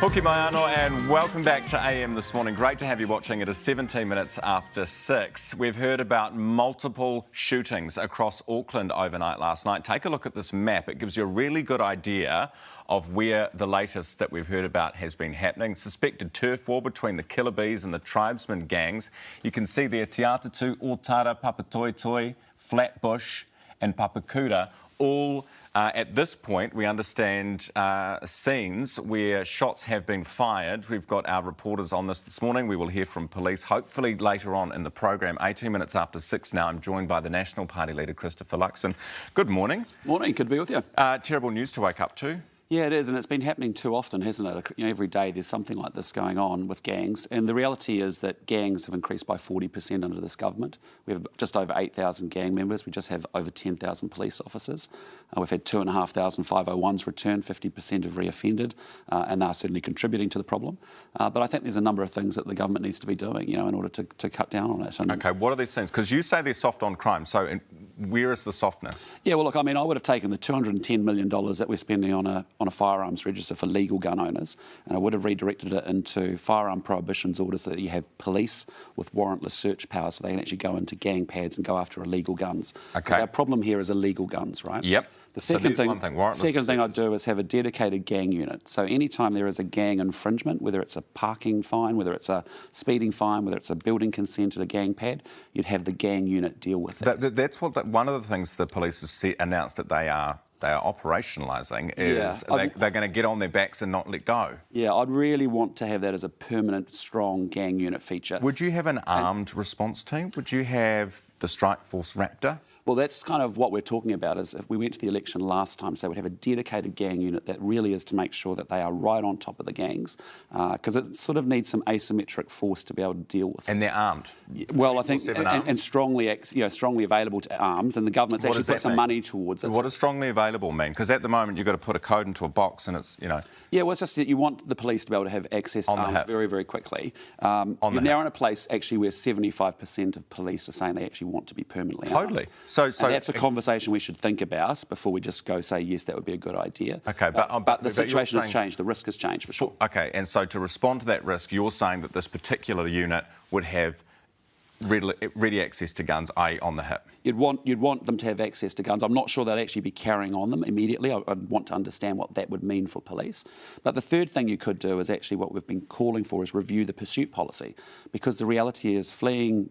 Hoki Maiano and welcome back to AM this morning. Great to have you watching. It is 17 minutes after 6. We've heard about multiple shootings across Auckland overnight last night. Take a look at this map. It gives you a really good idea of where the latest that we've heard about has been happening. Suspected turf war between the killer bees and the tribesman gangs. You can see there Te Atatu, Otara, Papatoetoe, Flatbush and Papakura all at this point, we understand scenes where shots have been fired. We've got our reporters on this morning. We will hear from police, hopefully later on in the program. 18 minutes after 6 now, I'm joined by the National Party Leader Christopher Luxon. Good morning. Morning, good to be with you. Terrible news to wake up to. Yeah, it is, and it's been happening too often, hasn't it? You know, every day there's something like this going on with gangs, and the reality is that gangs have increased by 40% under this government. We have just over 8,000 gang members. We just have over 10,000 police officers. We've had 2,500 501s return, 50% have reoffended, and they're certainly contributing to the problem. But I think there's a number of things that the government needs to be doing, in order to cut down on it. And OK, what are these things? Because you say they're soft on crime, so where is the softness? Yeah, well, look, I mean, I would have taken the $210 million that we're spending on a firearms register for legal gun owners, and I would have redirected it into firearm prohibitions orders so that you have police with warrantless search powers so they can actually go into gang pads and go after illegal guns. OK. Our problem here is illegal guns, right? Yep. The second thing I'd do is have a dedicated gang unit. So anytime there is a gang infringement, whether it's a parking fine, whether it's a speeding fine, whether it's a building consent at a gang pad, you'd have the gang unit deal with it. That's one of the things the police have announced that they are operationalising is they're going to get on their backs and not let go. Yeah, I'd really want to have that as a permanent, strong gang unit feature. Would you have an armed response team? Would you have the Strike Force Raptor? Well, that's kind of what we're talking about, is if we went to the election last time, so we'd have a dedicated gang unit that really is to make sure that they are right on top of the gangs, because it sort of needs some asymmetric force to be able to deal with it. And they're armed? Well, I think, and strongly available to arms, and the government's actually put some money towards it. What does strongly available mean? Because at the moment you've got to put a code into a box and it's, Yeah, well, it's just that you want the police to be able to have access to arms very, very quickly. You're now in a place, actually, where 75% of police are saying they actually want to be permanently armed. Totally. So that's a conversation we should think about before we just go say, yes, that would be a good idea. OK, but the situation has changed, the risk has changed for sure. OK, and so to respond to that risk, you're saying that this particular unit would have ready access to guns, i.e. on the hip? You'd want them to have access to guns. I'm not sure they'd actually be carrying on them immediately. I'd want to understand what that would mean for police. But the third thing you could do is actually what we've been calling for is review the pursuit policy, because the reality is fleeing,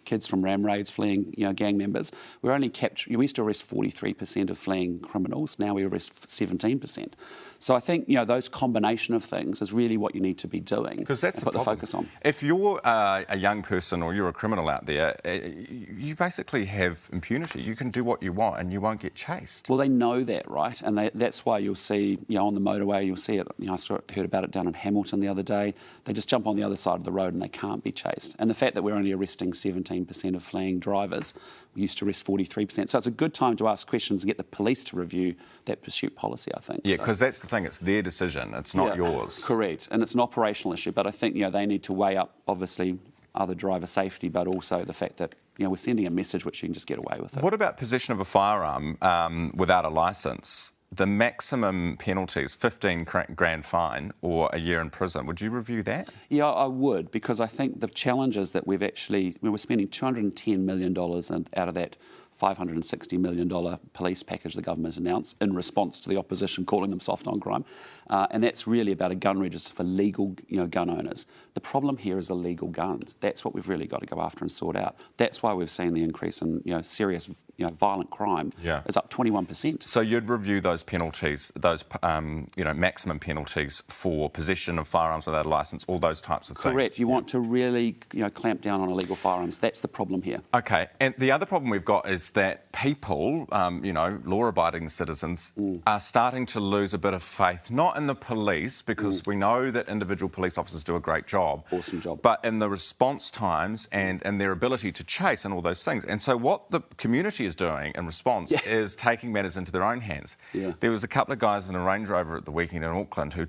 kids from ram raids, fleeing, gang members, we used to arrest 43% of fleeing criminals. Now we arrest 17%. So I think, those combination of things is really what you need to be doing. Because that's the focus on. If you're a young person or you're a criminal out there, you basically have impunity. You can do what you want and you won't get chased. Well, they know that, right? And that's why you'll see, on the motorway, you'll see it. I heard about it down in Hamilton the other day. They just jump on the other side of the road and they can't be chased. And the fact that we're only arresting 17% of fleeing drivers, we used to arrest 43%. So it's a good time to ask questions and get the police to review that pursuit policy, I think. Yeah, because that's the thing. It's their decision. It's not yours. Correct. And it's an operational issue. But I think, they need to weigh up, obviously, other driver safety, but also the fact that, we're sending a message which you can just get away with it. What about possession of a firearm without a licence? The maximum penalties, 15 grand fine or a year in prison. Would you review that? Yeah, I would, because I think the challenges that we're spending $210 million out of that $560 million police package the government announced in response to the opposition calling them soft on crime. And that's really about a gun register for legal gun owners. The problem here is illegal guns. That's what we've really got to go after and sort out. That's why we've seen the increase in serious violent crime is up 21%. So you'd review those penalties, those maximum penalties for possession of firearms without a licence, all those types of things? Correct. You want to really clamp down on illegal firearms. That's the problem here. OK. And the other problem we've got is that people, law-abiding citizens, are starting to lose a bit of faith, not in the police, because we know that individual police officers do a great job. Awesome job. But in the response times and their ability to chase and all those things. And so what the community is doing in response is taking matters into their own hands. Yeah. There was a couple of guys in a Range Rover at the weekend in Auckland who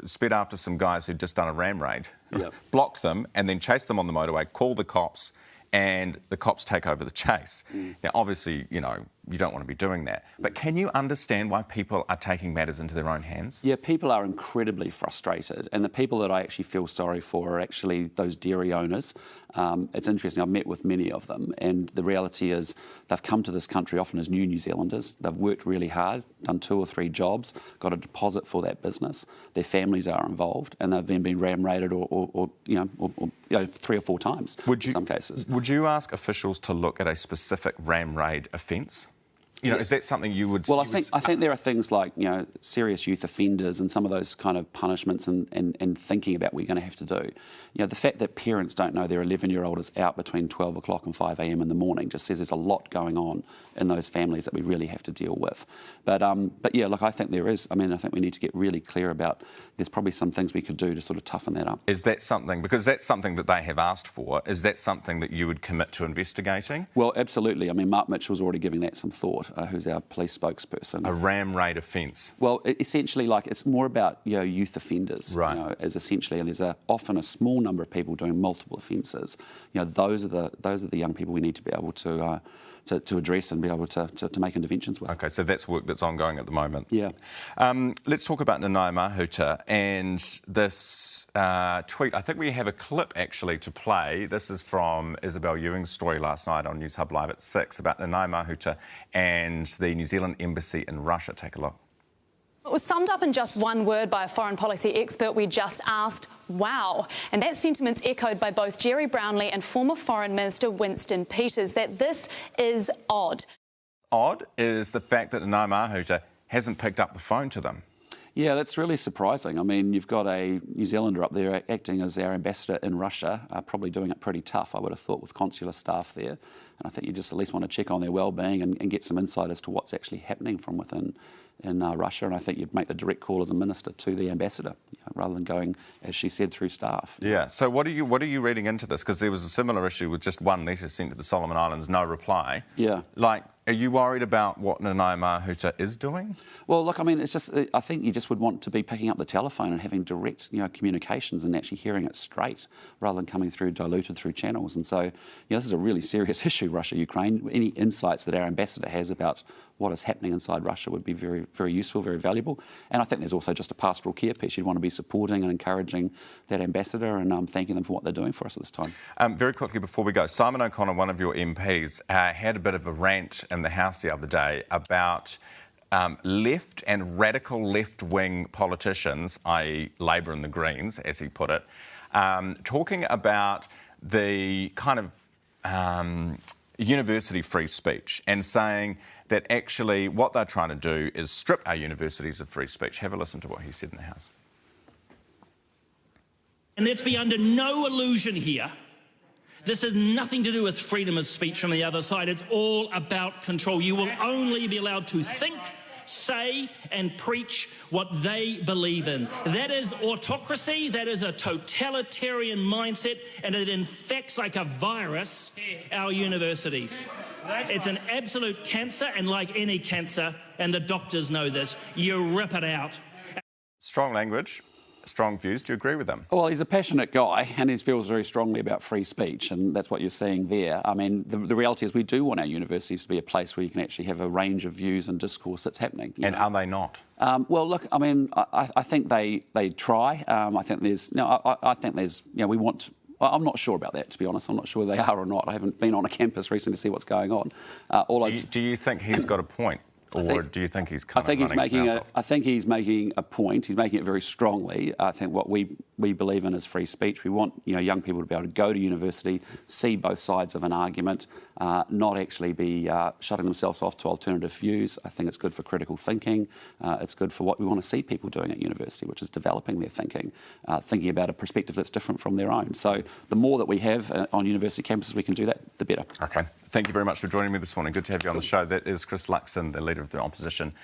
sped after some guys who'd just done a ram raid, blocked them and then chased them on the motorway, called the cops, and the cops take over the chase. Now, obviously, you don't want to be doing that. But can you understand why people are taking matters into their own hands? Yeah, people are incredibly frustrated, and the people that I actually feel sorry for are actually those dairy owners. It's interesting, I've met with many of them, and the reality is they've come to this country often as New Zealanders. They've worked really hard, done 2 or 3 jobs, got a deposit for that business. Their families are involved, and they've then been ram-raided or 3 or 4 times in some cases. Would you ask officials to look at a specific ram-raid offence? Is that something you would... Well, I think there are things like, serious youth offenders and some of those kind of punishments and thinking about what you're going to have to do. The fact that parents don't know their 11-year-old is out between 12 o'clock and 5 a.m. in the morning just says there's a lot going on in those families that we really have to deal with. But yeah, look, I think there is. I think we need to get really clear about there's probably some things we could do to sort of toughen that up. Is that something, because that's something that they have asked for, is that something that you would commit to investigating? Well, absolutely. Mark Mitchell's already giving that some thought. Who's our police spokesperson. A ram raid offence? Well, essentially, it's more about youth offenders. Right. As essentially, and there's often a small number of people doing multiple offences. Those are the young people we need to be able to address and be able to make interventions with. OK, so that's work that's ongoing at the moment. Yeah. Let's talk about Nanaia Mahuta and this tweet. I think we have a clip actually to play. This is from Isabel Ewing's story last night on Newshub Live at 6 about Nanaia Mahuta and the New Zealand Embassy in Russia. Take a look. It was summed up in just one word by a foreign policy expert. We just asked, wow. And that sentiment's echoed by both Jerry Brownlee and former Foreign Minister Winston Peters, that this is odd. Odd is the fact that Nanaia Mahuta hasn't picked up the phone to them. Yeah, that's really surprising. You've got a New Zealander up there acting as our ambassador in Russia, probably doing it pretty tough, I would have thought, with consular staff there. And I think you just at least want to check on their well-being and get some insight as to what's actually happening from within Russia. And I think you'd make the direct call as a minister to the ambassador, rather than going, as she said, through staff. Yeah. So what are you reading into this? Because there was a similar issue with just one letter sent to the Solomon Islands, no reply. Yeah. Are you worried about what Nanaia Mahuta is doing? Well, look, it's just, I think you just would want to be picking up the telephone and having direct, communications and actually hearing it straight rather than coming through diluted through channels. And so, this is a really serious issue, Russia-Ukraine. Any insights that our ambassador has about what is happening inside Russia would be very, very useful, very valuable. And I think there's also just a pastoral care piece. You'd want to be supporting and encouraging that ambassador and thanking them for what they're doing for us at this time. Very quickly before we go, Simon O'Connor, one of your MPs, had a bit of a rant in the House the other day about left and radical left-wing politicians, i.e. Labour and the Greens, as he put it, talking about the kind of university free speech and saying that actually what they're trying to do is strip our universities of free speech. Have a listen to what he said in the House. And let's be under no illusion here. This has nothing to do with freedom of speech from the other side. It's all about control. You will only be allowed to think, say and preach what they believe in. That is autocracy. That is a totalitarian mindset, and it infects like a virus our universities. It's an absolute cancer, and like any cancer, and the doctors know this, you rip it out. Strong language. Strong views. Do you agree with them? Well, he's a passionate guy and he feels very strongly about free speech, and that's what you're seeing there. The reality is we do want our universities to be a place where you can actually have a range of views and discourse that's happening. And are they not? Well, look, I think they try. I think there's, we want... I'm not sure about that, to be honest. I'm not sure they are or not. I haven't been on a campus recently to see what's going on. Do you think he's got a point? Or do you think he's kind of running his mouth off? I think he's making a point. He's making it very strongly. I think what we believe in is free speech. We want young people to be able to go to university, see both sides of an argument, not actually be shutting themselves off to alternative views. I think it's good for critical thinking. It's good for what we want to see people doing at university, which is developing their thinking, thinking about a perspective that's different from their own. So the more that we have on university campuses we can do that, the better. OK. Thank you very much for joining me this morning. Good to have you on the show. That is Chris Luxon, the Leader of the Opposition